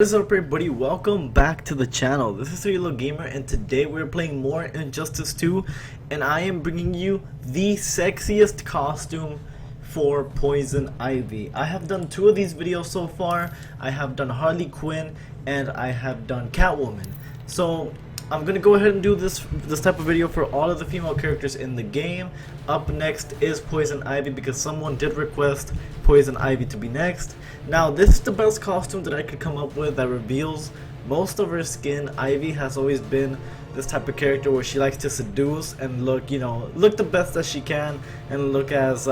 What is up everybody, welcome back to the channel. This is Little Gamer and today we're playing more Injustice 2 and I am bringing you the sexiest costume for Poison Ivy. I have done two of these videos so far. I have done Harley Quinn and I have done Catwoman. So I'm gonna go ahead and do this type of video for all of the female characters in the game. Up next is Poison Ivy because someone did request Poison Ivy to be next. Now this is the best costume that I could come up with that reveals most of her skin. Ivy has always been this type of character where she likes to seduce and look, look the best as she can and look as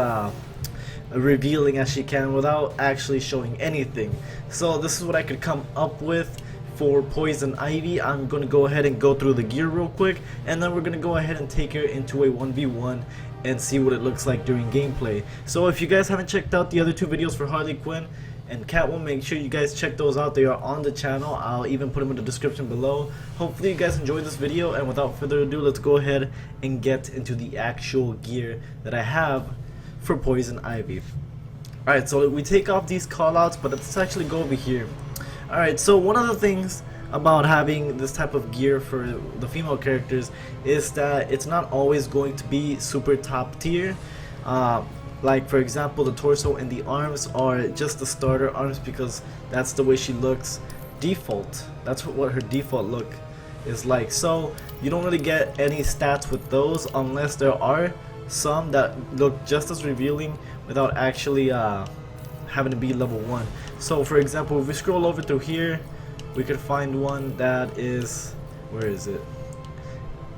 revealing as she can without actually showing anything. So this is what I could come up with for Poison Ivy. I'm going to go ahead and go through the gear real quick and then we're going to go ahead and take her into a 1v1 and see what it looks like during gameplay. So if you guys haven't checked out the other two videos for Harley Quinn and Catwoman, make sure you guys check those out. They are on the channel. I'll even put them in the description below. Hopefully you guys enjoyed this video, and without further ado, let's go ahead and get into the actual gear that I have for Poison Ivy. Alright, so we take off these callouts, but let's actually go over here. Alright, so one of the things about having this type of gear for the female characters is that it's not always going to be super top tier. Like for example, the torso and the arms are just the starter arms because that's the way she looks default. That's what her default look is like. So you don't really get any stats with those unless there are some that look just as revealing without actually having to be level 1. So for example, if we scroll over through here, we could find one that is, where is it?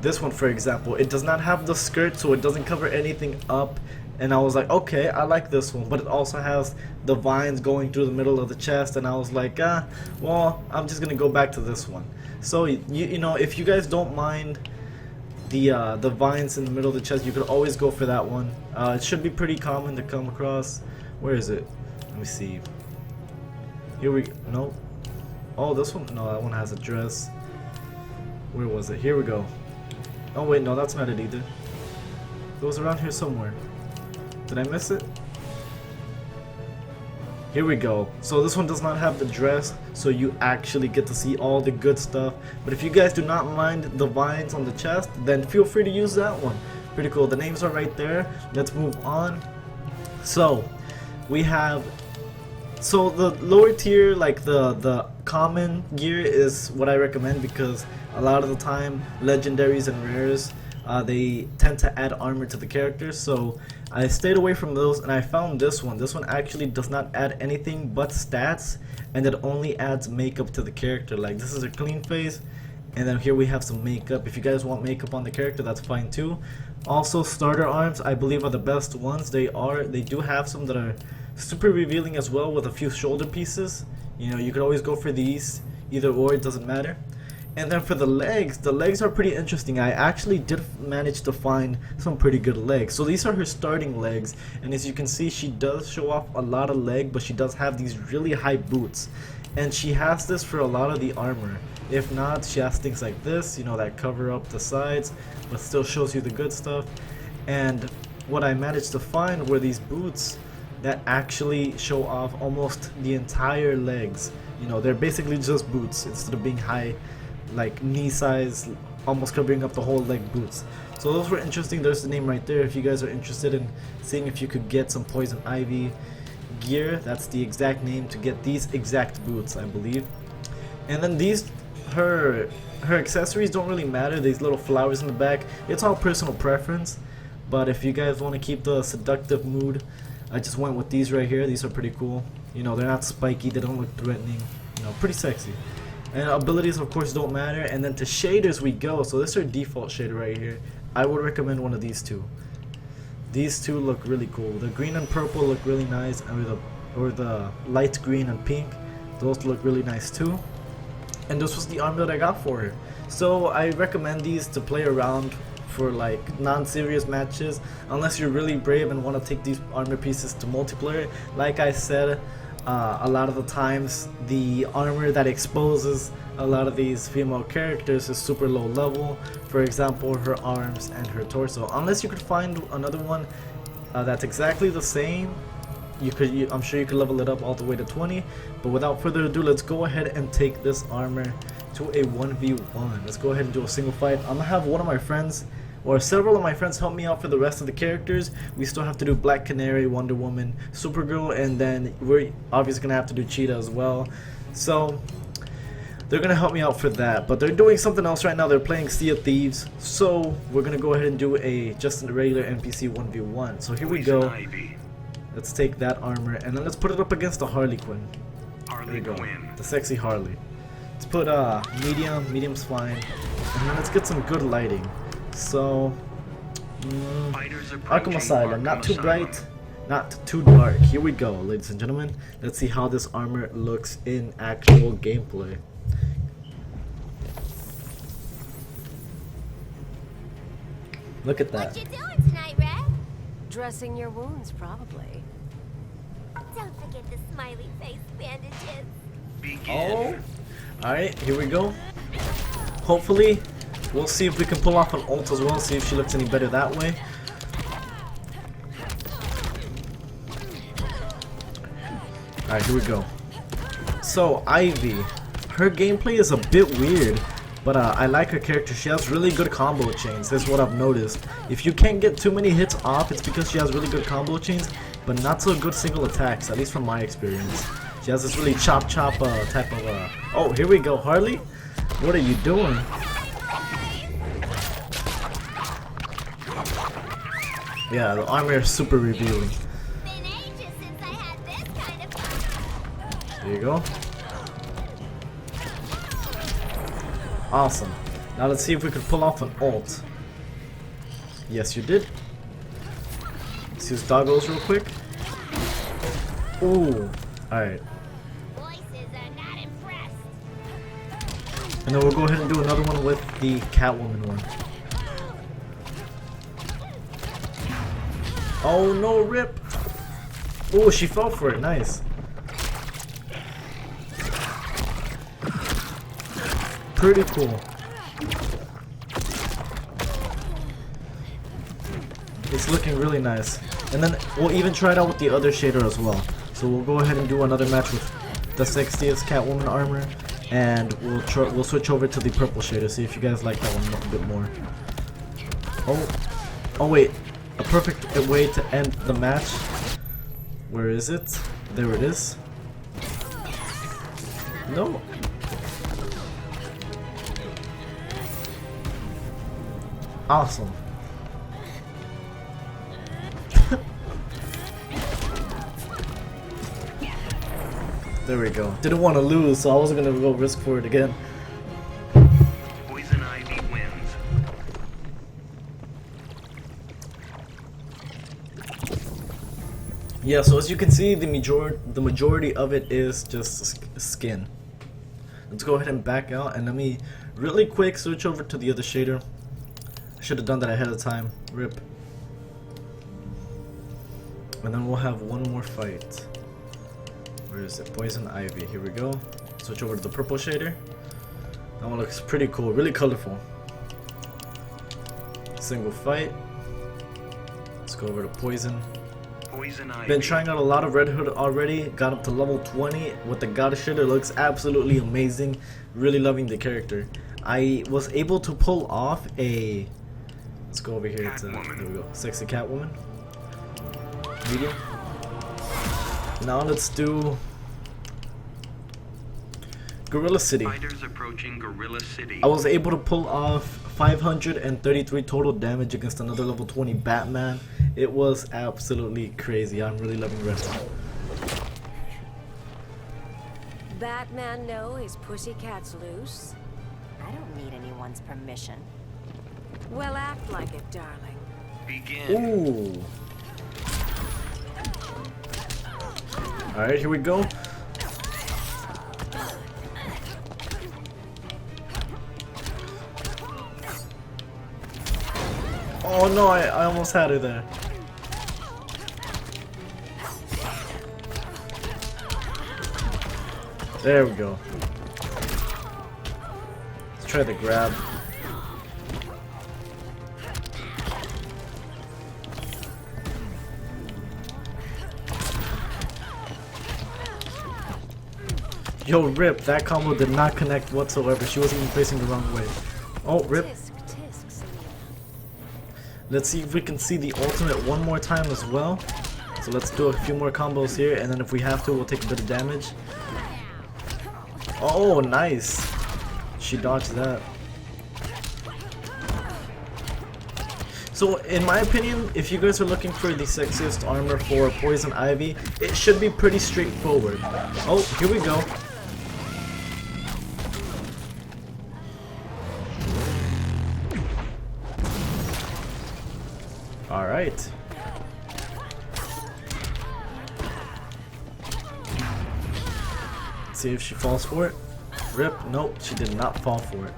This one for example, it does not have the skirt, so it doesn't cover anything up. And I was like, okay, I like this one, but it also has the vines going through the middle of the chest, and I was like, well, I'm just gonna go back to this one. So you know, if you guys don't mind the vines in the middle of the chest, you could always go for that one. It should be pretty common to come across. Where is it? Let me see. Here we go. Nope. Oh, this one? No, that one has a dress. Where was it? Here we go. Oh wait, no, that's not it either. It was around here somewhere. Did I miss it? Here we go. So this one does not have the dress, so you actually get to see all the good stuff. But if you guys do not mind the vines on the chest, then feel free to use that one. Pretty cool. The names are right there. Let's move on. So we have, so the lower tier, like the common gear is what I recommend because a lot of the time legendaries and rares, they tend to add armor to the character. So I stayed away from those and I found this one. This one actually does not add anything but stats, and it only adds makeup to the character. Like this is a clean face, and then here we have some makeup. If you guys want makeup on the character, that's fine too. Also, starter arms I believe are the best ones. They do have some that are super revealing as well with a few shoulder pieces. You know, you could always go for these, either or, it doesn't matter. And then for the legs are pretty interesting. I actually did manage to find some pretty good legs. So these are her starting legs, and as you can see, she does show off a lot of leg, but she does have these really high boots, and she has this for a lot of the armor. If not, she has things like this, you know, that cover up the sides but still shows you the good stuff. And what I managed to find were these boots that actually show off almost the entire legs. You know, they're basically just boots instead of being high, like knee size, almost covering up the whole leg boots. So those were interesting. There's the name right there if you guys are interested in seeing if you could get some Poison Ivy gear. That's the exact name to get these exact boots, I believe. And then these, her accessories don't really matter. These little flowers in the back, it's all personal preference, but if you guys want to keep the seductive mood, I just went with these right here. These are pretty cool. You know, they're not spiky, they don't look threatening, you know, pretty sexy. And abilities of course don't matter. And then to shaders we go. So this is our default shader right here. I would recommend one of these two. These two look really cool. The green and purple look really nice, or the light green and pink, those look really nice too. And this was the armor that I got for her. So I recommend these to play around for like non-serious matches, unless you're really brave and want to take these armor pieces to multiplayer. Like I said, a lot of the times the armor that exposes a lot of these female characters is super low level. For example, her arms and her torso. Unless you could find another one that's exactly the same I'm sure you could level it up all the way to 20. But without further ado, let's go ahead and take this armor to a 1v1. Let's go ahead and do a single fight. I'm gonna have one of my friends or several of my friends help me out for the rest of the characters. We still have to do Black Canary, Wonder Woman, Supergirl, and then we're obviously gonna have to do Cheetah as well. So they're gonna help me out for that, but they're doing something else right now. They're playing Sea of Thieves, so we're gonna go ahead and do just a regular NPC 1v1. So here we go. Let's take that armor and then let's put it up against the Harley Quinn. Here we go. The sexy Harley. Let's put medium's fine, and then let's get some good lighting. So Arkham Asylum, not too bright, not too dark. Here we go, ladies and gentlemen. Let's see how this armor looks in actual gameplay. Look at that. What you doing tonight, Red? Dressing your wounds, probably. Don't forget the smiley face bandages. Oh, alright, here we go. Hopefully, we'll see if we can pull off an ult as well, see if she looks any better that way. Alright, here we go. So, Ivy, her gameplay is a bit weird, but I like her character. She has really good combo chains. That's what I've noticed. If you can't get too many hits off, it's because she has really good combo chains, but not so good single attacks, at least from my experience. She has this really chop type of Oh, here we go, Harley. What are you doing? Yeah, the armor is super revealing. Been ages since I had this kind of fun. There you go. Awesome. Now let's see if we can pull off an ult. Yes, you did. Let's use doggos real quick. Ooh. Alright. Voices are not impressed. And then we'll go ahead and do another one with the Catwoman one. Oh no, rip! Oh, she fell for it. Nice. Pretty cool. It's looking really nice. And then we'll even try it out with the other shader as well. So we'll go ahead and do another match with the Sexiest Catwoman armor, and we'll switch over to the purple shader. See if you guys like that one a bit more. Oh wait, a perfect way to end the match. Where is it? There it is. No. Awesome. There we go. Didn't want to lose, so I wasn't gonna go risk for it again. Poison Ivy wins. Yeah, so as you can see, the majority of it is just skin. Let's go ahead and back out, and let me really quick switch over to the other shader. I should have done that ahead of time. Rip. And then we'll have one more fight. Where is it? Poison Ivy. Here we go. Switch over to the purple shader. That one looks pretty cool. Really colorful. Single fight. Let's go over to Poison. Poison Ivy. Been trying out a lot of Red Hood already. Got up to level 20 with the goddess shader. Looks absolutely amazing. Really loving the character. I was able to pull off a... Let's go over here to... There we go. Sexy Catwoman. Medium. Now let's do Gorilla City. Fighters approaching Gorilla City. I was able to pull off 533 total damage against another level 20 Batman. It was absolutely crazy. I'm really loving Red Hood. Batman know his pussycat's loose? I don't need anyone's permission. Well, act like it, darling. Begin. Ooh. Alright, here we go. Oh no, I almost had her there. There we go. Let's try the grab. Yo, rip, that combo did not connect whatsoever. She wasn't even facing the wrong way. Oh, rip. Tisk, tisk, Selena. Let's see if we can see the ultimate one more time as well. So let's do a few more combos here, and then if we have to, we'll take a bit of damage. Oh, nice. She dodged that. So, in my opinion, if you guys are looking for the sexiest armor for Poison Ivy, it should be pretty straightforward. Oh, here we go. Alright. See if she falls for it. Rip. Nope, she did not fall for it.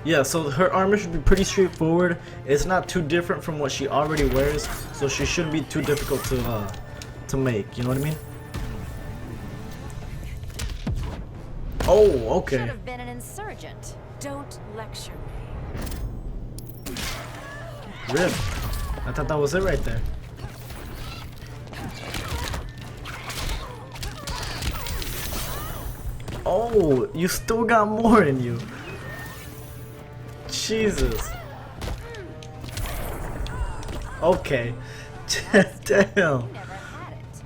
Yeah, so her armor should be pretty straightforward. It's not too different from what she already wears, so she shouldn't be too difficult to make. You know what I mean? Oh, okay. Should have been an insurgent. Don't lecture me. Rip. I thought that was it right there. Oh, you still got more in you. Jesus. Okay. Damn. Never had it.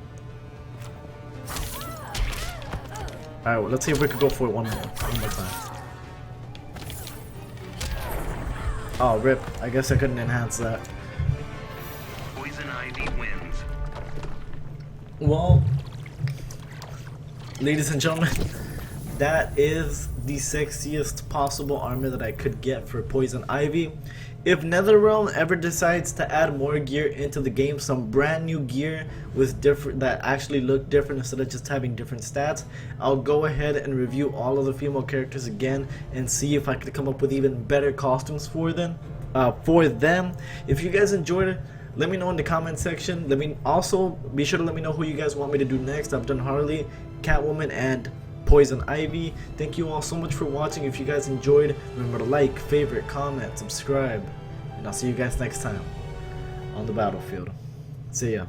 Alright, well, let's see if we could go for it one more time. Oh, rip. I guess I couldn't enhance that. Poison Ivy wins. Well, ladies and gentlemen, that is the sexiest possible armor that I could get for Poison Ivy. If NetherRealm ever decides to add more gear into the game, some brand new gear with different that actually look different instead of just having different stats, I'll go ahead and review all of the female characters again and see if I could come up with even better costumes for them. If you guys enjoyed it, let me know in the comment section. Let me also be sure to let me know who you guys want me to do next. I've done Harley, Catwoman, and Poison Ivy. Thank you all so much for watching. If you guys enjoyed, remember to like, favorite, comment, subscribe, and I'll see you guys next time on the battlefield. See ya.